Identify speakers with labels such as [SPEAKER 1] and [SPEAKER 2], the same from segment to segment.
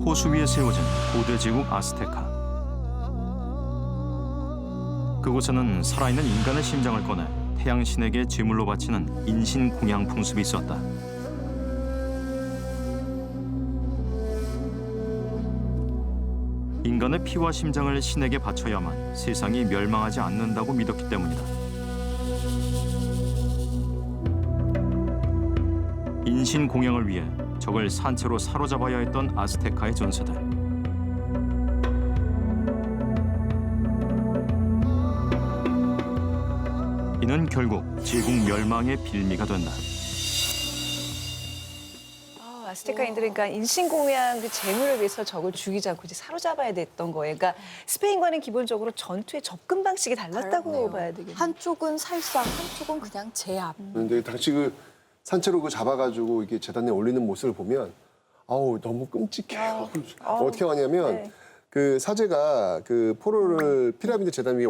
[SPEAKER 1] 호수 위에 세워진 고대 제국 아스테카. 그곳에는 살아있는 인간의 심장을 꺼내 태양신에게 제물로 바치는 인신공양 풍습이 있었다. 인간의 피와 심장을 신에게 바쳐야만 세상이 멸망하지 않는다고 믿었기 때문이다. 인신공양을 위해 적을 산채로 사로잡아야 했던 아스테카의 전사들. 이는 결국 제국 멸망의 빌미가 된다.
[SPEAKER 2] 아스테카인들은 그러니까 인신공양 그 재물을 위해서 적을 죽이지 않고 이제 사로잡아야 됐던 거예요. 그러니까 스페인과는 기본적으로 전투의 접근 방식이 달랐다고
[SPEAKER 3] 달랐네요.
[SPEAKER 2] 봐야 되겠네요.
[SPEAKER 3] 한쪽은 살상, 한쪽은 그냥 제압.
[SPEAKER 4] 근데 당시 그 산채로 그 잡아가지고 이게 재단에 올리는 모습을 보면 아우 너무 끔찍해요. 어떻게 하냐면
[SPEAKER 2] 네.
[SPEAKER 4] 그 사제가 그 포로를 피라미드 재단 위에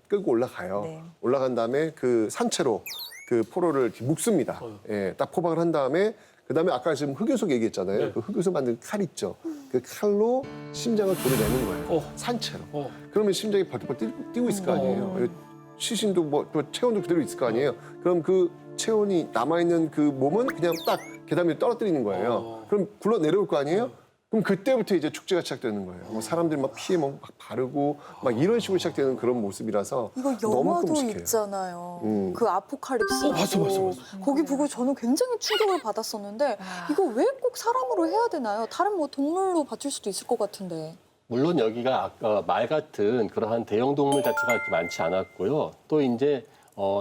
[SPEAKER 4] 끌고 올라가요.
[SPEAKER 2] 네.
[SPEAKER 4] 올라간 다음에 그 산채로 그 포로를 이렇게 묶습니다. 예, 딱 포박을 한 다음에 그다음에 아까 지금 흑요석 얘기했잖아요.
[SPEAKER 5] 네.
[SPEAKER 4] 그 흑요석 만든 칼 있죠. 그 칼로 심장을 도려내는 거예요.
[SPEAKER 5] 어.
[SPEAKER 4] 산채로.
[SPEAKER 5] 어.
[SPEAKER 4] 그러면 심장이 벌떡벌떡 뛰고 있을 거 아니에요. 시신도 뭐 또 체온도 그대로 있을 거 아니에요. 그럼 그 체온이 남아있는 그 몸은 그냥 딱 계단 위에 떨어뜨리는 거예요. 그럼 굴러 내려올 거 아니에요? 그럼 그때부터 이제 축제가 시작되는 거예요. 뭐 사람들이 막 피에 막 바르고 막 이런 식으로 시작되는 그런 모습이라서
[SPEAKER 3] 이거
[SPEAKER 4] 너무
[SPEAKER 3] 영화도
[SPEAKER 4] 끔찍해요.
[SPEAKER 3] 있잖아요. 그 아포칼립스.
[SPEAKER 5] 봤어.
[SPEAKER 3] 거기 보고 저는 굉장히 충격을 받았었는데 이거 왜 꼭 사람으로 해야 되나요? 다른 뭐 동물로 바칠 수도 있을 것 같은데.
[SPEAKER 6] 물론 여기가 아까 말 같은 그러한 대형 동물 자체가 그렇게 많지 않았고요. 또 이제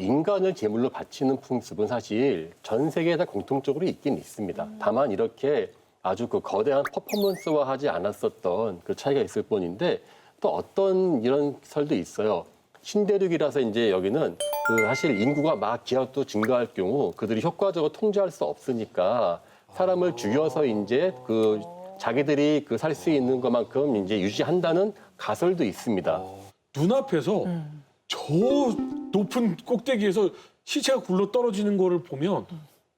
[SPEAKER 6] 인간을 제물로 바치는 풍습은 사실 전 세계에 다 공통적으로 있긴 있습니다. 다만 이렇게 아주 그 거대한 퍼포먼스화 하지 않았었던 그 차이가 있을 뿐인데 또 어떤 이런 설도 있어요. 신대륙이라서 이제 여기는 그 사실 인구가 막 기하도 증가할 경우 그들이 효과적으로 통제할 수 없으니까 사람을 죽여서 이제 그 자기들이 그 살 수 있는 것만큼 이제 유지한다는 가설도 있습니다.
[SPEAKER 5] 눈앞에서 저 높은 꼭대기에서 시체가 굴러 떨어지는 거를 보면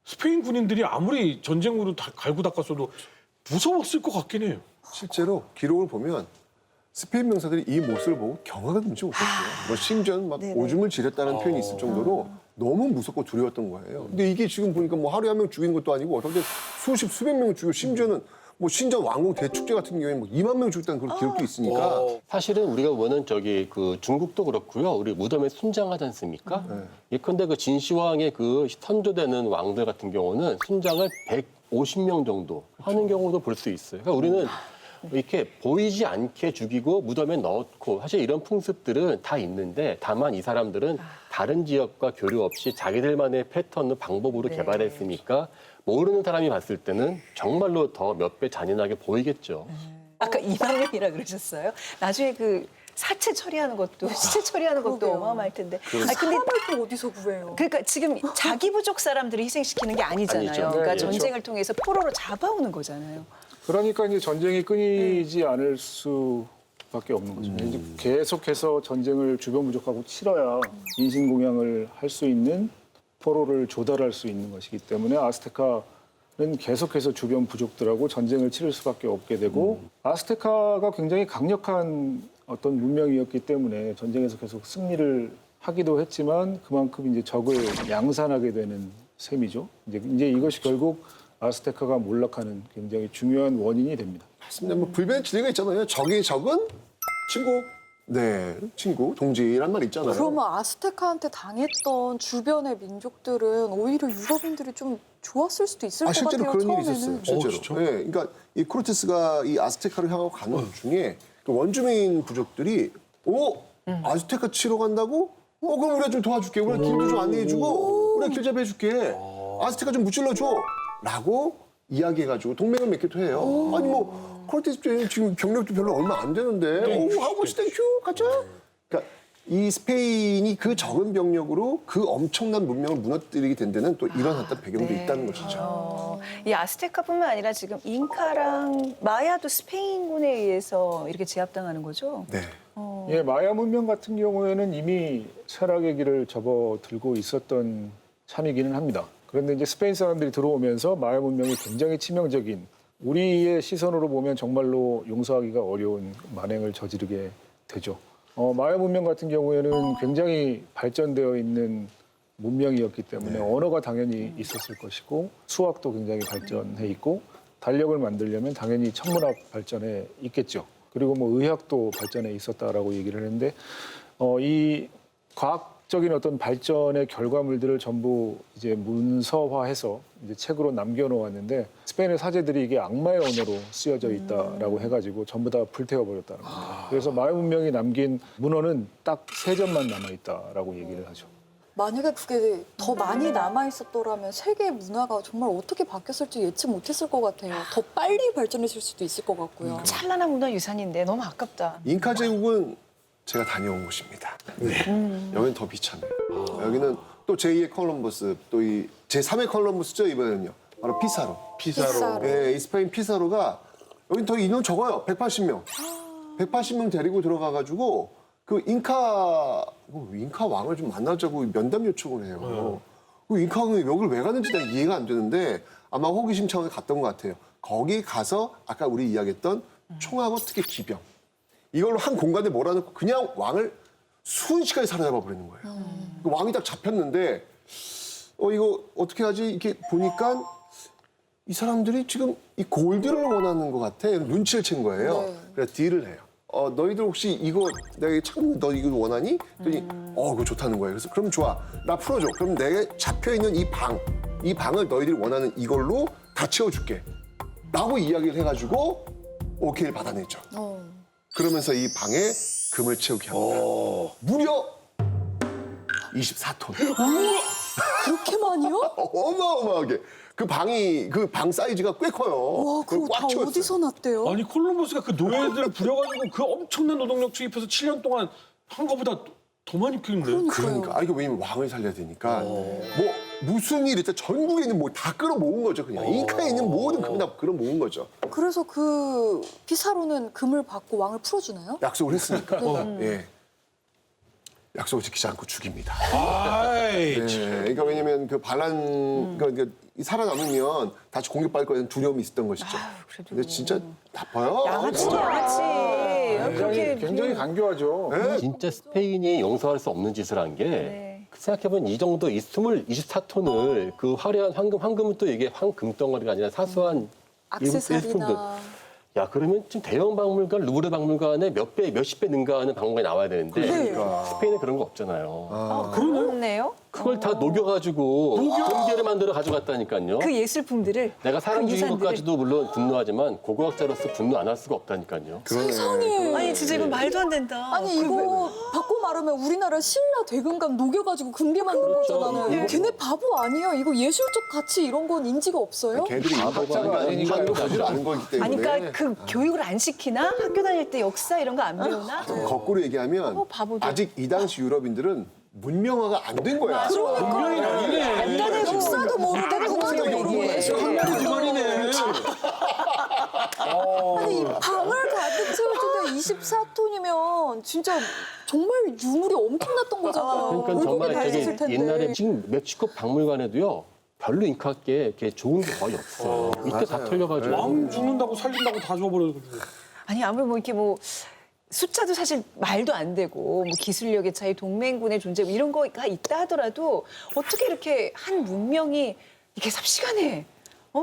[SPEAKER 5] 스페인 군인들이 아무리 전쟁으로 갈고 닦았어도 무서웠을 것 같긴 해요.
[SPEAKER 4] 실제로 기록을 보면 스페인 병사들이 이 모습을 보고 경악을 금치 못했어요. 뭐 심지어는 막
[SPEAKER 2] 네네.
[SPEAKER 4] 오줌을 지렸다는 표현이 있을 정도로 너무 무섭고 두려웠던 거예요. 근데 이게 지금 보니까 뭐 하루에 한 명 죽인 것도 아니고 어떤 때 수백 명을 죽이고 심지어는 뭐 신전 왕궁 대축제 같은 경우에 뭐 2만 명 죽였다는 그런 기록도 있으니까
[SPEAKER 6] 사실은 우리가 보는 저기 그 중국도 그렇고요. 우리 무덤에 순장하지 않습니까? 예컨대 그 진시황의 그 선조되는 왕들 같은 경우는 순장을 150명 정도 하는 경우도 볼 수 있어요. 그러니까 우리는 이렇게 보이지 않게 죽이고 무덤에 넣고 사실 이런 풍습들은 다 있는데 다만 이 사람들은 다른 지역과 교류 없이 자기들만의 패턴, 방법으로
[SPEAKER 2] 네.
[SPEAKER 6] 개발했으니까 모르는 사람이 봤을 때는 정말로 더 몇 배 잔인하게 보이겠죠.
[SPEAKER 2] 아까 2만 명이라 그러셨어요? 나중에 그 사체 처리하는 것도 시체 처리하는 것도
[SPEAKER 3] 그러게요.
[SPEAKER 2] 어마어마할 텐데. 근데
[SPEAKER 3] 사람을 또 어디서 구해요?
[SPEAKER 2] 그러니까 지금 자기 부족 사람들을 희생시키는 게 아니잖아요.
[SPEAKER 6] 아니죠.
[SPEAKER 2] 그러니까
[SPEAKER 7] 네, 그렇죠.
[SPEAKER 2] 전쟁을 통해서 포로로 잡아오는 거잖아요.
[SPEAKER 7] 그러니까 이제 전쟁이 끊이지 않을 수밖에 없는 거죠. 이제 계속해서 전쟁을 주변 부족하고 치러야 인신공양을 할 수 있는 포로를 조달할 수 있는 것이기 때문에 아스테카는 계속해서 주변 부족들하고 전쟁을 치를 수밖에 없게 되고 아스테카가 굉장히 강력한 어떤 문명이었기 때문에 전쟁에서 계속 승리를 하기도 했지만 그만큼 이제 적을 양산하게 되는 셈이죠. 이제 이것이 결국 아스테카가 몰락하는 굉장히 중요한 원인이 됩니다.
[SPEAKER 4] 맞습니다. 뭐 불변의 진리가 있잖아요. 적은 친구, 네, 친구, 동지란 말 있잖아요.
[SPEAKER 3] 그러면 아스테카한테 당했던 주변의 민족들은 오히려 유럽인들이 좀 좋았을 수도 있을 것
[SPEAKER 4] 실제로
[SPEAKER 3] 같아요.
[SPEAKER 4] 그런 일이
[SPEAKER 3] 처음에는.
[SPEAKER 4] 있었어요. 실제로.
[SPEAKER 5] 진짜?
[SPEAKER 4] 네, 그러니까 이 코르테스가 이 아스테카를 향하고 가는 중에 그 원주민 부족들이 아스테카 치러 간다고? 그럼 우리가 좀 도와줄게. 우리가 길도 좀 안내해주고 우리가 길 잡아줄게. 아스테카 좀 무찔러줘. 라고 이야기해가지고 동맹을 맺기도 해요. 아니 뭐 코르테스 지금 경력도 별로 얼마 안 되는데 하고 싶다 큐 가자. 그러니까 이 스페인이 그 적은 병력으로 그 엄청난 문명을 무너뜨리게 된 데는 또 이런 어떤 배경도 있다는 것이죠.
[SPEAKER 2] 이 아스테카뿐만 아니라 지금 잉카랑 마야도 스페인군에 의해서 이렇게 제압당하는 거죠?
[SPEAKER 4] 네.
[SPEAKER 7] 예, 마야 문명 같은 경우에는 이미 쇠락의 길을 접어들고 있었던 참이기는 합니다. 그런데 이제 스페인 사람들이 들어오면서 마야 문명이 굉장히 치명적인 우리의 시선으로 보면 정말로 용서하기가 어려운 만행을 저지르게 되죠. 마야 문명 같은 경우에는 굉장히 발전되어 있는 문명이었기 때문에 언어가 당연히 있었을 것이고 수학도 굉장히 발전해 있고 달력을 만들려면 당연히 천문학 발전에 있겠죠. 그리고 뭐 의학도 발전해 있었다라고 얘기를 했는데 이 과학적인 어떤 발전의 결과물들을 전부 이제 문서화해서 이제 책으로 남겨놓았는데 스페인의 사제들이 이게 악마의 언어로 쓰여져 있다라고 해가지고 전부 다 불태워 버렸다는 겁니다. 그래서 마야 문명이 남긴 문헌은 딱 3점만 남아 있다라고 얘기를 하죠.
[SPEAKER 3] 만약에 그게 더 많이 남아있었더라면 세계 문화가 정말 어떻게 바뀌었을지 예측 못했을 것 같아요. 더 빨리 발전했을 수도 있을 것 같고요.
[SPEAKER 2] 찬란한 문화유산인데 너무 아깝다.
[SPEAKER 4] 잉카 제국은 제가 다녀온 곳입니다. 여기는 더 비참해요. 여기는 또 제2의 콜럼버스, 또 이 제3의 콜럼버스죠, 이번에는요. 바로 피사로.
[SPEAKER 3] 피사로.
[SPEAKER 4] 이 스페인 피사로가 여긴 더 인원 적어요. 180명. 180명 데리고 들어가가지고 그 잉카 왕을 좀 만나자고 면담 요청을 해요. 그 잉카 왕이 여기를 왜 가는지 내가 이해가 안 되는데 아마 호기심 차원에 갔던 것 같아요. 거기 가서 아까 우리 이야기했던 총하고 특히 기병 이걸로 한 공간에 몰아넣고 그냥 왕을 순식간에 사로잡아 버리는 거예요. 그 왕이 딱 잡혔는데 이거 어떻게 하지? 이렇게 보니까 이 사람들이 지금 이 골드를 원하는 것 같아. 눈치를 챈 거예요.
[SPEAKER 3] 네.
[SPEAKER 4] 그래서 딜을 해요. 너희들 혹시 이거 내가 참 너 이거 원하니? 그랬더니 그거 좋다는 거예요. 그래서 그럼 좋아. 나 풀어줘. 그럼 내가 잡혀 있는 이 방을 너희들이 원하는 이걸로 다 채워줄게. 라고 이야기를 해가지고 오케이를 받아내죠. 그러면서 이 방에 금을 채우게 합니다. 무려 24톤.
[SPEAKER 3] 그렇게 많이요?
[SPEAKER 4] 어마어마하게. 그 방 사이즈가 꽤 커요.
[SPEAKER 3] 와, 그거
[SPEAKER 4] 꽉
[SPEAKER 3] 다
[SPEAKER 4] 채웠어요.
[SPEAKER 3] 어디서 났대요?
[SPEAKER 5] 아니 콜럼버스가 그 노예들 부려가지고 그 엄청난 노동력 투입해서 7년 동안 한 거보다 더 많이 키운데.
[SPEAKER 4] 그러니까. 이거 왜냐면 왕을 살려야 되니까. 뭐 무슨 일 있다 전국에 있는 뭐 다 끌어모은 거죠. 그냥 잉카에 있는 모든 금을 다 끌어모은 거죠.
[SPEAKER 3] 그래서 그 피사로는 금을 받고 왕을 풀어주나요?
[SPEAKER 4] 약속을 했으니까. 예. 약속을 지키지 않고 죽입니다.
[SPEAKER 5] 아이,
[SPEAKER 4] 예. 그러니까 왜냐면 그 그러니까 살아남으면 다시 공격받을 거에 대한 두려움이 있었던 것이죠.
[SPEAKER 2] 그래도
[SPEAKER 4] 근데 진짜 나빠요.
[SPEAKER 2] 양아치, 양아치. 그렇게
[SPEAKER 7] 굉장히 강교하죠.
[SPEAKER 4] 예.
[SPEAKER 6] 진짜 스페인이 용서할 수 없는 짓을 한 게
[SPEAKER 2] 네.
[SPEAKER 6] 생각해보면 이 정도 24톤을 그 화려한 황금은 또 이게 황금덩어리가 아니라 사소한 일품들.
[SPEAKER 3] 액세서리나
[SPEAKER 6] 야, 그러면 지금 대형 박물관, 루브르 박물관에 몇십 배 능가하는 박물관이 나와야 되는데
[SPEAKER 3] 그러니까.
[SPEAKER 6] 스페인에 그런 거 없잖아요.
[SPEAKER 2] 그렇네요.
[SPEAKER 6] 그걸 다 녹여가지고 금괴를 만들어 가져갔다니까요.
[SPEAKER 2] 그 예술품들을
[SPEAKER 6] 내가 사람
[SPEAKER 2] 그
[SPEAKER 6] 죽인
[SPEAKER 2] 유산들을.
[SPEAKER 6] 것까지도 물론 분노하지만 고고학자로서 분노 안 할 수가 없다니까요.
[SPEAKER 3] 세상에.
[SPEAKER 2] 아니 진짜 이건 말도 안 된다.
[SPEAKER 3] 아니 이거 바꿔 말하면 우리나라 신라 대금감 녹여가지고 금괴 만든
[SPEAKER 6] 그렇죠.
[SPEAKER 3] 거잖아요. 걔네 바보 아니에요? 이거 예술적 가치 이런 건 인지가 없어요?
[SPEAKER 4] 걔들이
[SPEAKER 6] 바보가
[SPEAKER 4] 학자가 아니니까
[SPEAKER 6] 아니라
[SPEAKER 4] 거지를 않은 거기 때문에.
[SPEAKER 2] 아니 그러니까 그 교육을 안 시키나? 학교 다닐 때 역사 이런 거 안 배우나?
[SPEAKER 4] 거꾸로 얘기하면
[SPEAKER 2] 바보들.
[SPEAKER 4] 아직 이 당시 유럽인들은 문명화가 안 된 거야.
[SPEAKER 5] 분명히 아니네.
[SPEAKER 2] 간단해
[SPEAKER 3] 역사도 모르고 문화도 모르고 예술
[SPEAKER 5] 한마디 그만이네.
[SPEAKER 3] 아니 이 방을 가득 채워주다 24톤이면 진짜 정말 유물이 엄청났던 거잖아요.
[SPEAKER 6] 그러니까 정말
[SPEAKER 3] 외국인 다
[SPEAKER 6] 되게
[SPEAKER 3] 있었을 텐데.
[SPEAKER 6] 옛날에 지금 멕시코 박물관에도요. 별로 잉카께 이렇게 좋은 게 거의 없어요. 이때 다 털려가지고.
[SPEAKER 5] 왕 죽는다고 살린다고 다 줘버려가지고.
[SPEAKER 2] 아니 아무리 뭐 이렇게 뭐 숫자도 사실 말도 안 되고 뭐 기술력의 차이, 동맹군의 존재 뭐 이런 거가 있다 하더라도 어떻게 이렇게 한 문명이 이렇게 삽시간에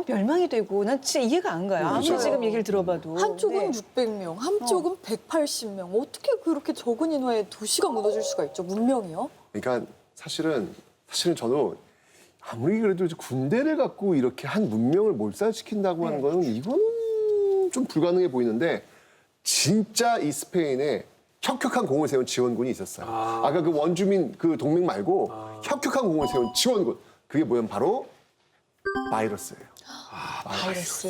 [SPEAKER 2] 멸망이 되고 난 진짜 이해가 안 가요. 아무리
[SPEAKER 3] 맞아요.
[SPEAKER 2] 지금 얘기를 들어봐도.
[SPEAKER 3] 한쪽은
[SPEAKER 2] 네.
[SPEAKER 3] 600명, 한쪽은 180명. 어떻게 그렇게 적은 인원에 도시가 무너질 수가 있죠? 문명이요?
[SPEAKER 4] 그러니까 사실은 저도 아무리 그래도 이제 군대를 갖고 이렇게 한 문명을 몰살시킨다고 하는 거는 이거는 좀 불가능해 보이는데 진짜 이 스페인에 혁혁한 공을 세운 지원군이 있었어요. 아까 그 원주민 그 동맹 말고 혁혁한 공을 세운 지원군. 그게 뭐냐면 바로 바이러스예요.
[SPEAKER 2] 바이러스.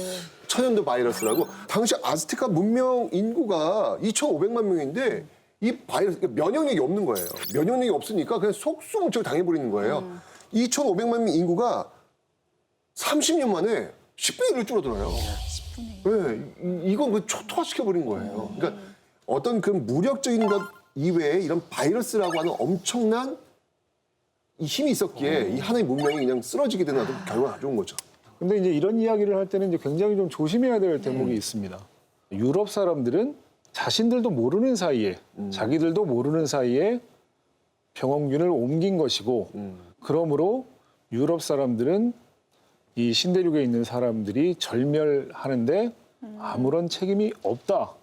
[SPEAKER 4] 천연두 바이러스라고. 당시 아즈테카 문명 인구가 2,500만 명인데 이 바이러스 그러니까 면역력이 없는 거예요. 면역력이 없으니까 그냥 속수무책 당해버리는 거예요. 2,500만 명 인구가 30년 만에 10분의 1로 줄어들어요. 네, 이건 그 초토화시켜버린 거예요. 그러니까 어떤 그 무력적인 것 이외에 이런 바이러스라고 하는 엄청난 이 힘이 있었기에 이 하나의 문명이 그냥 쓰러지게 되는 어떤 결과가 가져온 거죠.
[SPEAKER 7] 근데 이제 이런 이야기를 할 때는 이제 굉장히 좀 조심해야 될 대목이 있습니다. 유럽 사람들은 자신들도 모르는 사이에, 자기들도 모르는 사이에 병원균을 옮긴 것이고, 그러므로 유럽 사람들은 이 신대륙에 있는 사람들이 절멸하는데 아무런 책임이 없다.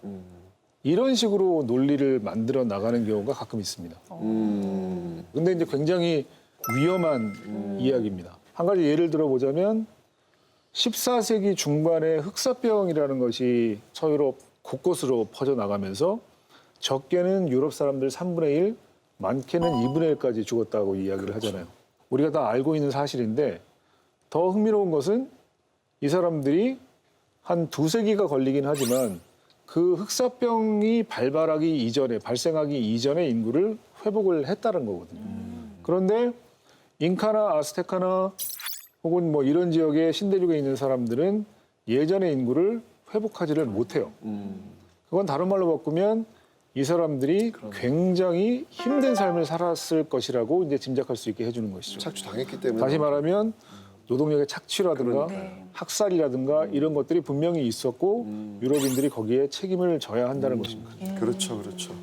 [SPEAKER 7] 이런 식으로 논리를 만들어 나가는 경우가 가끔 있습니다. 근데 이제 굉장히 위험한 이야기입니다. 한 가지 예를 들어보자면 14세기 중반에 흑사병이라는 것이 서유럽 곳곳으로 퍼져나가면서 적게는 유럽 사람들 3분의 1, 많게는 2분의 1까지 죽었다고 이야기를 하잖아요. 우리가 다 알고 있는 사실인데 더 흥미로운 것은 이 사람들이 한 2세기가 걸리긴 하지만 그 흑사병이 발생하기 이전의 인구를 회복을 했다는 거거든요. 그런데 잉카나 아스테카나 혹은 뭐 이런 지역의 신대륙에 있는 사람들은 예전의 인구를 회복하지를 못해요. 그건 다른 말로 바꾸면 이 사람들이 굉장히 힘든 삶을 살았을 것이라고 이제 짐작할 수 있게 해주는 것이죠.
[SPEAKER 4] 착취당했기 때문에.
[SPEAKER 7] 다시 말하면 노동력의 착취라든가
[SPEAKER 2] 네.
[SPEAKER 7] 학살이라든가 이런 것들이 분명히 있었고 유럽인들이 거기에 책임을 져야 한다는 것입니다.
[SPEAKER 4] 그렇죠, 그렇죠.